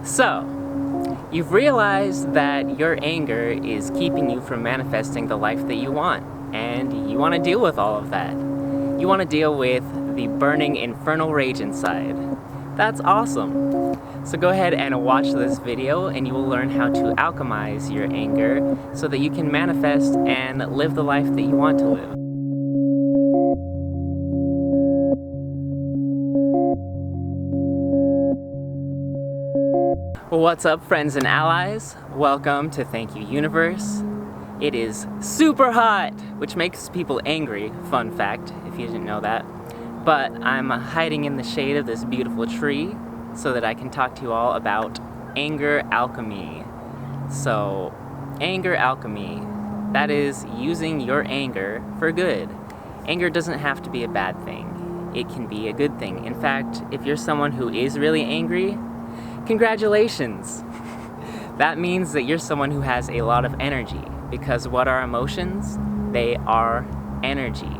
So, you've realized that your anger is keeping you from manifesting the life that you want, and you want to deal with all of that. You want to deal with the burning infernal rage inside. That's awesome. So go ahead and watch this video and you will learn how to alchemize your anger so that you can manifest and live the life that you want to live. Well, what's up, friends and allies? Welcome to Thank You Universe. It is super hot, which makes people angry, fun fact, if you didn't know that. But I'm hiding in the shade of this beautiful tree so that I can talk to you all about Anger Alchemy. So, Anger Alchemy, that is using your anger for good. Anger doesn't have to be a bad thing. It can be a good thing. In fact, if you're someone who is really angry, congratulations! That means that you're someone who has a lot of energy, because what are emotions? They are energy.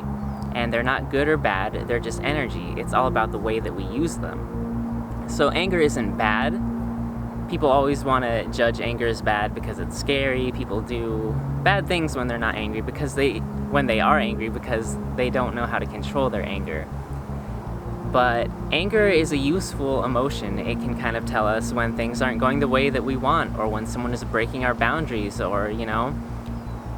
And they're not good or bad, they're just energy. It's all about the way that we use them. So anger isn't bad. People always want to judge anger as bad because it's scary. People do bad things when they're not angry because they are angry because they don't know how to control their anger. But anger is a useful emotion. It can kind of tell us when things aren't going the way that we want, or when someone is breaking our boundaries, or,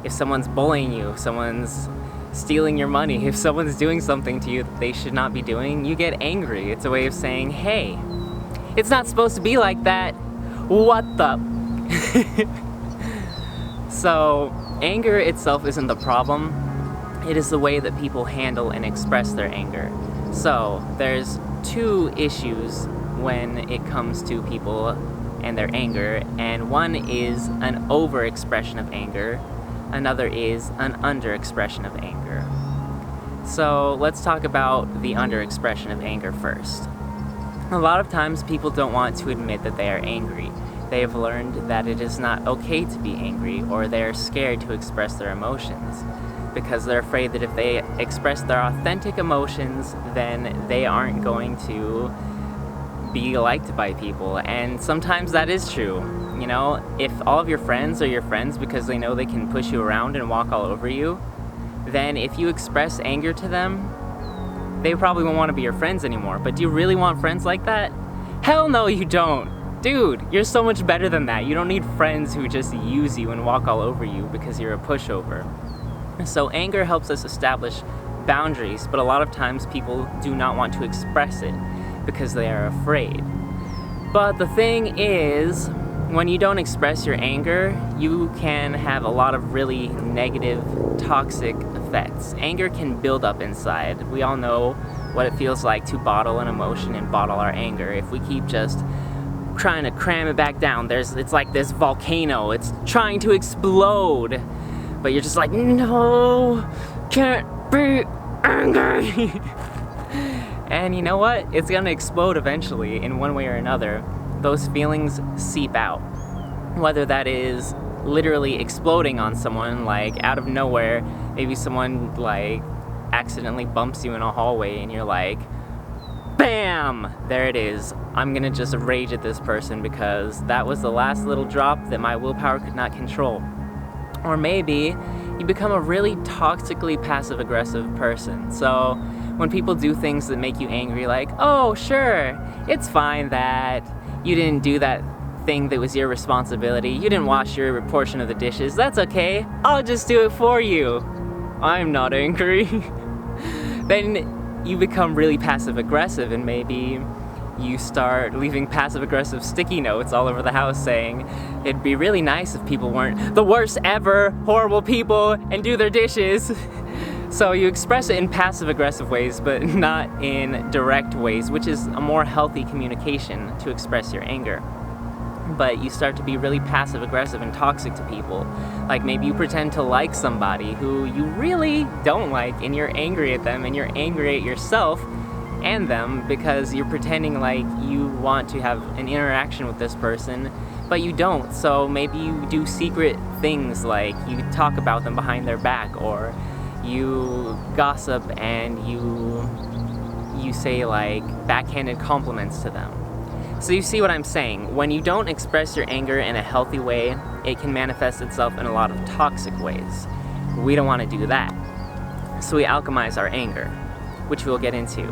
if someone's bullying you, if someone's stealing your money, if someone's doing something to you that they should not be doing, you get angry. It's a way of saying, hey, it's not supposed to be like that. What the? So, anger itself isn't the problem. It is the way that people handle and express their anger. So, there's two issues when it comes to people and their anger, and one is an overexpression of anger, another is an underexpression of anger. So, let's talk about the underexpression of anger first. A lot of times people don't want to admit that they are angry. They have learned that it is not okay to be angry, or they're scared to express their emotions, because they're afraid that if they express their authentic emotions, then they aren't going to be liked by people. And sometimes that is true. If all of your friends are your friends because they know they can push you around and walk all over you, then if you express anger to them, they probably won't want to be your friends anymore. But do you really want friends like that? Hell no, you don't. Dude, you're so much better than that. You don't need friends who just use you and walk all over you because you're a pushover. So anger helps us establish boundaries, but a lot of times people do not want to express it because they are afraid. But the thing is, when you don't express your anger, you can have a lot of really negative, toxic effects. Anger can build up inside. We all know what it feels like to bottle an emotion and bottle our anger. If we keep just trying to cram it back down, it's like this volcano. It's trying to explode. But you're just like, no, can't be angry. And you know what? It's gonna explode eventually in one way or another. Those feelings seep out. Whether that is literally exploding on someone, like out of nowhere, maybe someone like accidentally bumps you in a hallway and you're like, BAM! There it is. I'm gonna just rage at this person because that was the last little drop that my willpower could not control. Or maybe you become a really toxically passive-aggressive person. So when people do things that make you angry, like, oh, sure, it's fine that you didn't do that thing that was your responsibility. You didn't wash your portion of the dishes. That's okay. I'll just do it for you. I'm not angry. Then you become really passive-aggressive, and maybe you start leaving passive-aggressive sticky notes all over the house saying, it'd be really nice if people weren't the worst ever, horrible people, and do their dishes. So you express it in passive-aggressive ways, but not in direct ways, which is a more healthy communication to express your anger. But you start to be really passive-aggressive and toxic to people. Like maybe you pretend to like somebody who you really don't like, and you're angry at them, and you're angry at yourself and them because you're pretending like you want to have an interaction with this person, but you don't. So maybe you do secret things, like you talk about them behind their back, or you gossip and you say like backhanded compliments to them. So you see what I'm saying? When you don't express your anger in a healthy way, it can manifest itself in a lot of toxic ways. We don't want to do that. So we alchemize our anger, which we'll get into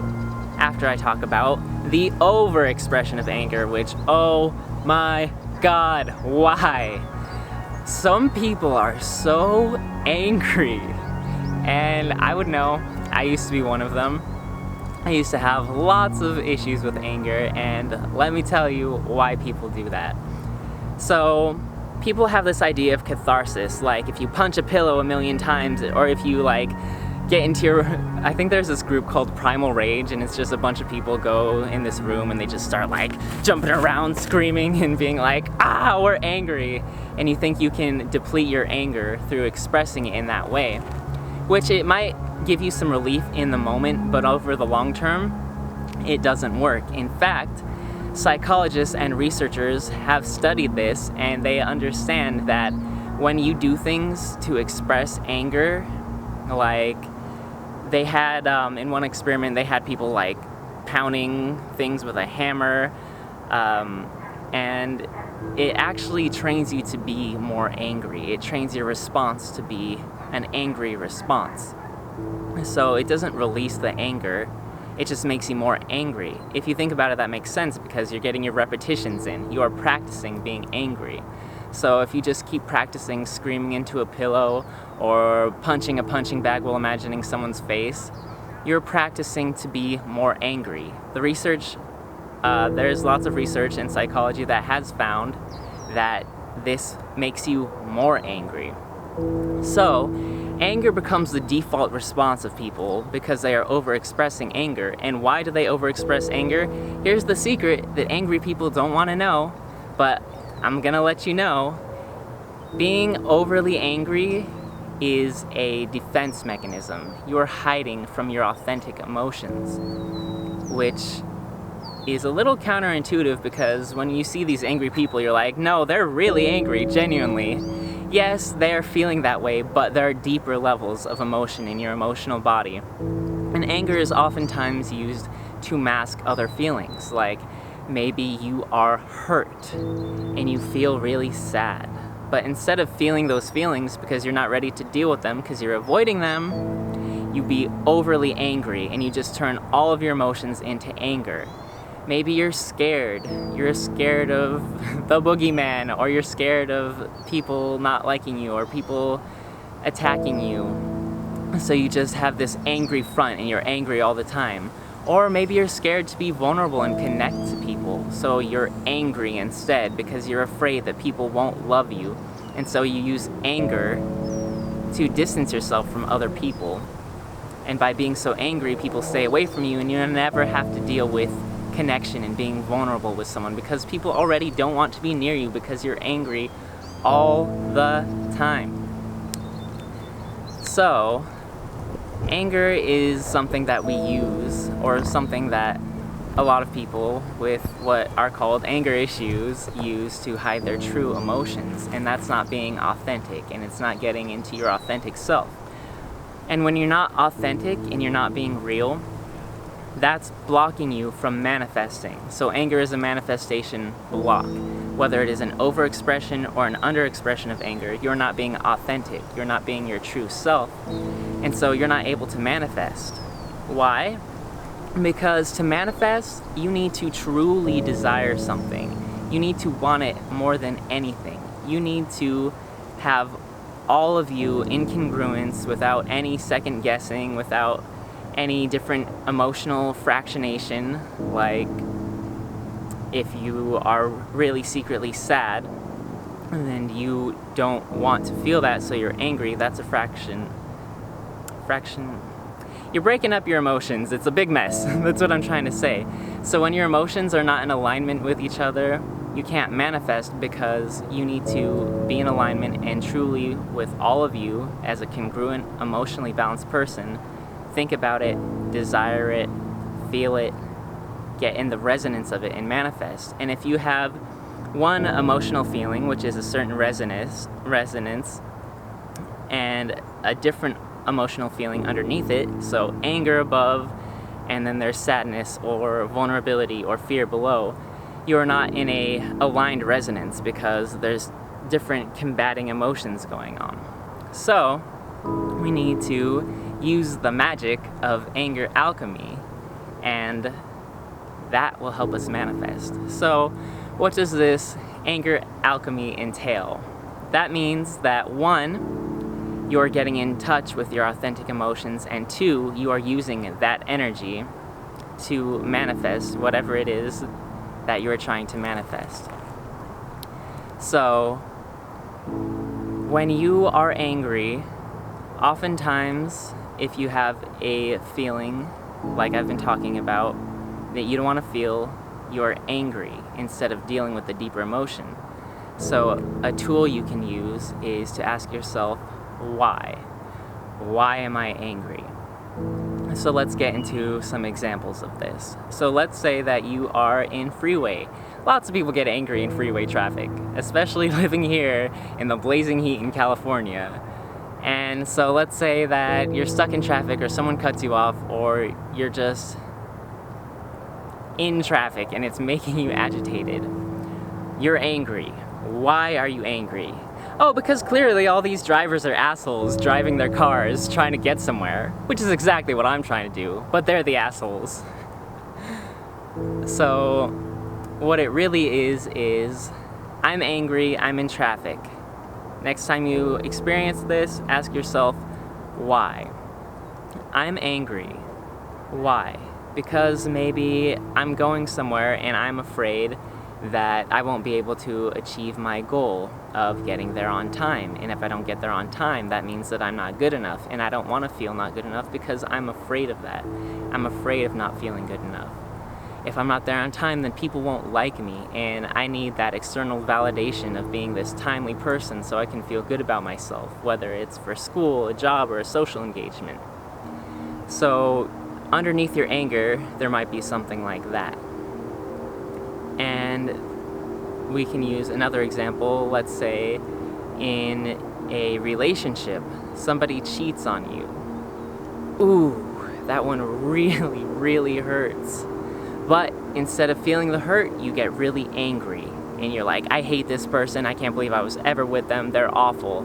after I talk about the overexpression of anger, which, oh my God, why? Some people are so angry, and I would know. I used to be one of them. I used to have lots of issues with anger, and let me tell you why people do that. So, people have this idea of catharsis, like if you punch a pillow a million times, or if you get into your... I think there's this group called Primal Rage, and it's just a bunch of people go in this room and they just start jumping around, screaming, and being like, ah, we're angry. And you think you can deplete your anger through expressing it in that way, which it might give you some relief in the moment, but over the long term, it doesn't work. In fact, psychologists and researchers have studied this, and they understand that when you do things to express anger, they had, in one experiment, they had people pounding things with a hammer, and it actually trains you to be more angry. It trains your response to be an angry response. So it doesn't release the anger, it just makes you more angry. If you think about it, that makes sense because you're getting your repetitions in. You are practicing being angry. So if you just keep practicing screaming into a pillow or punching a punching bag while imagining someone's face, you're practicing to be more angry. The research, there's lots of research in psychology that has found that this makes you more angry. So, anger becomes the default response of people because they are overexpressing anger. And why do they overexpress anger? Here's the secret that angry people don't want to know, but I'm gonna let you know. Being overly angry is a defense mechanism. You're hiding from your authentic emotions, which is a little counterintuitive because when you see these angry people, you're like, no, they're really angry, genuinely. Yes, they are feeling that way, but there are deeper levels of emotion in your emotional body. And anger is oftentimes used to mask other feelings, like maybe you are hurt and you feel really sad. But instead of feeling those feelings because you're not ready to deal with them because you're avoiding them, you be overly angry and you just turn all of your emotions into anger. Maybe you're scared. You're scared of the boogeyman, or you're scared of people not liking you, or people attacking you. So you just have this angry front and you're angry all the time. Or maybe you're scared to be vulnerable and connect to people. So you're angry instead because you're afraid that people won't love you. And so you use anger to distance yourself from other people. And by being so angry, people stay away from you and you never have to deal with connection and being vulnerable with someone because people already don't want to be near you because you're angry all the time. So, anger is something that we use, or something that a lot of people with what are called anger issues use to hide their true emotions, and that's not being authentic, and it's not getting into your authentic self. And when you're not authentic and you're not being real, that's blocking you from manifesting. So anger is a manifestation block. Whether it is an overexpression or an underexpression of anger, you're not being authentic. You're not being your true self. And so you're not able to manifest. Why? Because to manifest, you need to truly desire something. You need to want it more than anything. You need to have all of you in congruence without any second guessing, without any different emotional fractionation, like if you are really secretly sad and then you don't want to feel that, so you're angry, that's a fraction. You're breaking up your emotions. It's a big mess. That's what I'm trying to say. So when your emotions are not in alignment with each other, you can't manifest because you need to be in alignment and truly with all of you as a congruent, emotionally balanced person. Think about it, desire it, feel it, get in the resonance of it, and manifest. And if you have one emotional feeling, which is a certain resonance, and a different emotional feeling underneath it, so anger above, and then there's sadness or vulnerability or fear below, you are not in a aligned resonance because there's different combating emotions going on. So we need to use the magic of anger alchemy, and that will help us manifest. So what does this anger alchemy entail? That means that 1, you're getting in touch with your authentic emotions, and 2, you are using that energy to manifest whatever it is that you're trying to manifest. So when you are angry, oftentimes if you have a feeling like I've been talking about that you don't want to feel, you're angry instead of dealing with the deeper emotion. So a tool you can use is to ask yourself, why? Why am I angry? So let's get into some examples of this. So let's say that you are in freeway. Lots of people get angry in freeway traffic, especially living here in the blazing heat in California. And so let's say that you're stuck in traffic, or someone cuts you off, or you're just in traffic and it's making you agitated. You're angry. Why are you angry? Oh, because clearly all these drivers are assholes driving their cars trying to get somewhere, which is exactly what I'm trying to do, but they're the assholes. So what it really is I'm angry, I'm in traffic. Next time you experience this, ask yourself, why? I'm angry. Why? Because maybe I'm going somewhere and I'm afraid that I won't be able to achieve my goal of getting there on time. And if I don't get there on time, that means that I'm not good enough. And I don't want to feel not good enough because I'm afraid of that. I'm afraid of not feeling good enough. If I'm not there on time, then people won't like me, and I need that external validation of being this timely person so I can feel good about myself, whether it's for school, a job, or a social engagement. So underneath your anger, there might be something like that. And we can use another example. Let's say in a relationship, somebody cheats on you. Ooh, that one really, really hurts. But instead of feeling the hurt, you get really angry. And you're like, I hate this person. I can't believe I was ever with them. They're awful.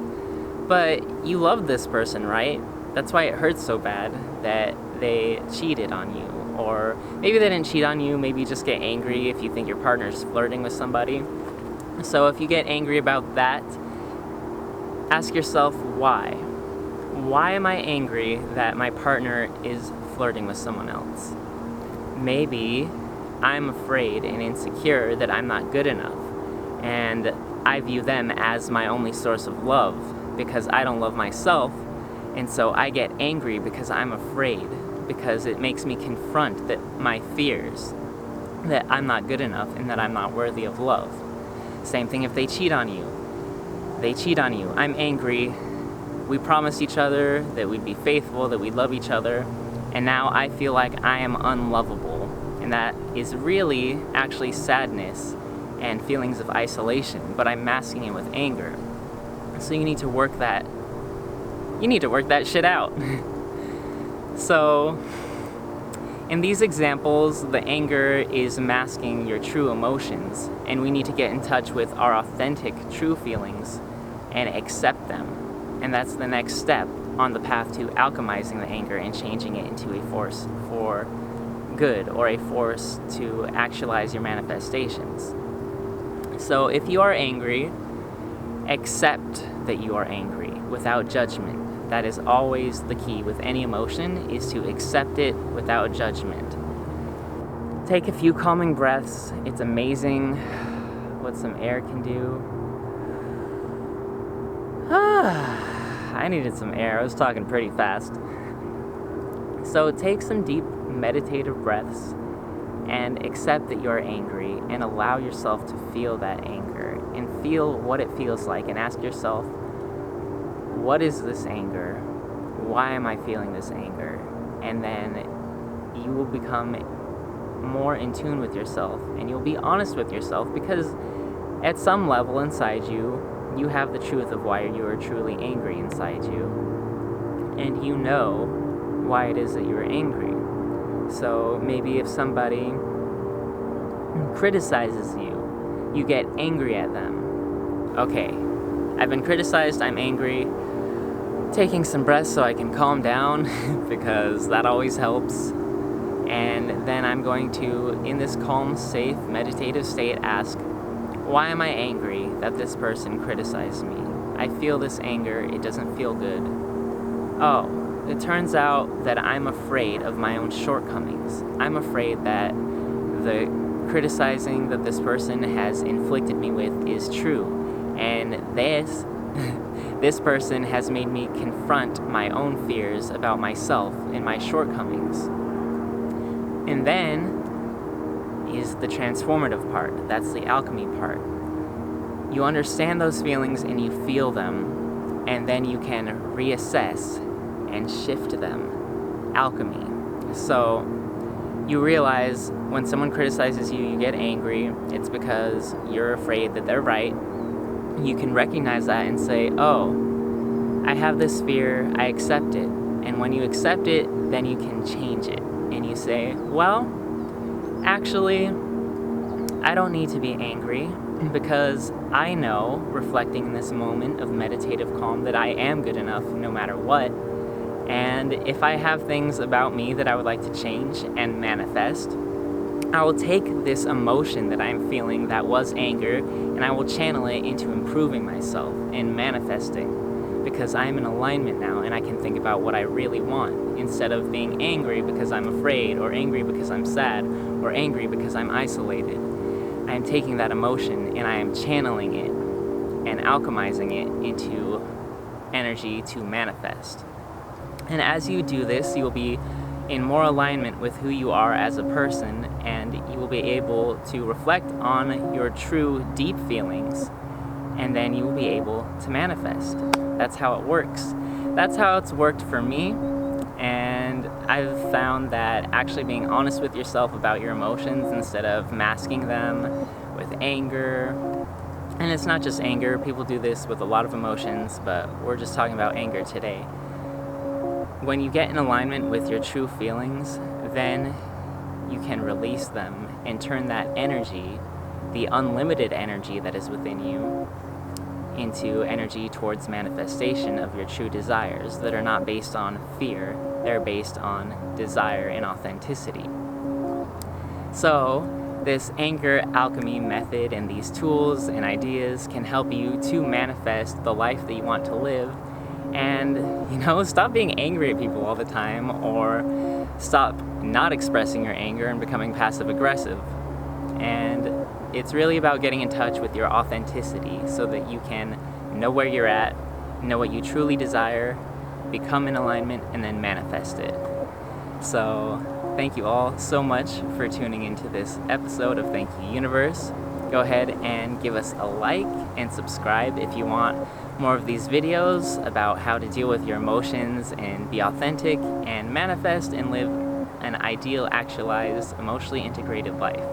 But you love this person, right? That's why it hurts so bad that they cheated on you. Or maybe they didn't cheat on you. Maybe you just get angry if you think your partner's flirting with somebody. So if you get angry about that, ask yourself why. Why am I angry that my partner is flirting with someone else? Maybe I'm afraid and insecure that I'm not good enough, and I view them as my only source of love because I don't love myself, and so I get angry because I'm afraid, because it makes me confront my fears that I'm not good enough and that I'm not worthy of love. Same thing if they cheat on you. They cheat on you. I'm angry. We promised each other that we'd be faithful, that we'd love each other, and now I feel like I am unlovable. And that is really actually sadness and feelings of isolation, but I'm masking it with anger. So you need to work that shit out. So in these examples, the anger is masking your true emotions, and we need to get in touch with our authentic, true feelings and accept them. And that's the next step on the path to alchemizing the anger and changing it into a force for good, or a force to actualize your manifestations. So if you are angry, accept that you are angry without judgment. That is always the key with any emotion, is to accept it without judgment. Take a few calming breaths. It's amazing what some air can do. I needed some air. I was talking pretty fast. So take some deep meditative breaths and accept that you're angry, and allow yourself to feel that anger and feel what it feels like, and ask yourself, what is this anger? Why am I feeling this anger? And then you will become more in tune with yourself, and you'll be honest with yourself, because at some level inside you, you have the truth of why you are truly angry inside you, and you know why it is that you're angry. So maybe if somebody criticizes you, you get angry at them. Okay, I've been criticized, I'm angry. Taking some breaths so I can calm down because that always helps. And then I'm going to, in this calm, safe, meditative state, ask, why am I angry that this person criticized me? I feel this anger, it doesn't feel good. Oh, it turns out that I'm afraid of my own shortcomings. I'm afraid that the criticizing that this person has inflicted me with is true. And this person has made me confront my own fears about myself and my shortcomings. And then is the transformative part. That's the alchemy part. You understand those feelings and you feel them, and then you can reassess and shift them. Alchemy. So you realize when someone criticizes you, you get angry. It's because you're afraid that they're right. You can recognize that and say, oh, I have this fear, I accept it. And when you accept it, then you can change it. And you say, well, actually, I don't need to be angry because I know, reflecting in this moment of meditative calm, that I am good enough no matter what. And if I have things about me that I would like to change and manifest, I will take this emotion that I'm feeling that was anger and I will channel it into improving myself and manifesting, because I'm in alignment now and I can think about what I really want instead of being angry because I'm afraid, or angry because I'm sad, or angry because I'm isolated. I am taking that emotion and I am channeling it and alchemizing it into energy to manifest. And as you do this, you will be in more alignment with who you are as a person, and you will be able to reflect on your true deep feelings, and then you will be able to manifest. That's how it works. That's how it's worked for me, and I've found that actually being honest with yourself about your emotions instead of masking them with anger, and it's not just anger, people do this with a lot of emotions, but we're just talking about anger today. When you get in alignment with your true feelings, then you can release them and turn that energy, the unlimited energy that is within you, into energy towards manifestation of your true desires that are not based on fear, they're based on desire and authenticity. So, this Anger Alchemy method and these tools and ideas can help you to manifest the life that you want to live. And, stop being angry at people all the time, or stop not expressing your anger and becoming passive-aggressive. And it's really about getting in touch with your authenticity so that you can know where you're at, know what you truly desire, become in alignment, and then manifest it. So, thank you all so much for tuning into this episode of Thank You Universe. Go ahead and give us a like and subscribe if you want more of these videos about how to deal with your emotions and be authentic and manifest and live an ideal, actualized, emotionally integrated life.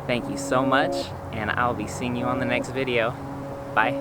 Thank you so much, and I'll be seeing you on the next video. Bye.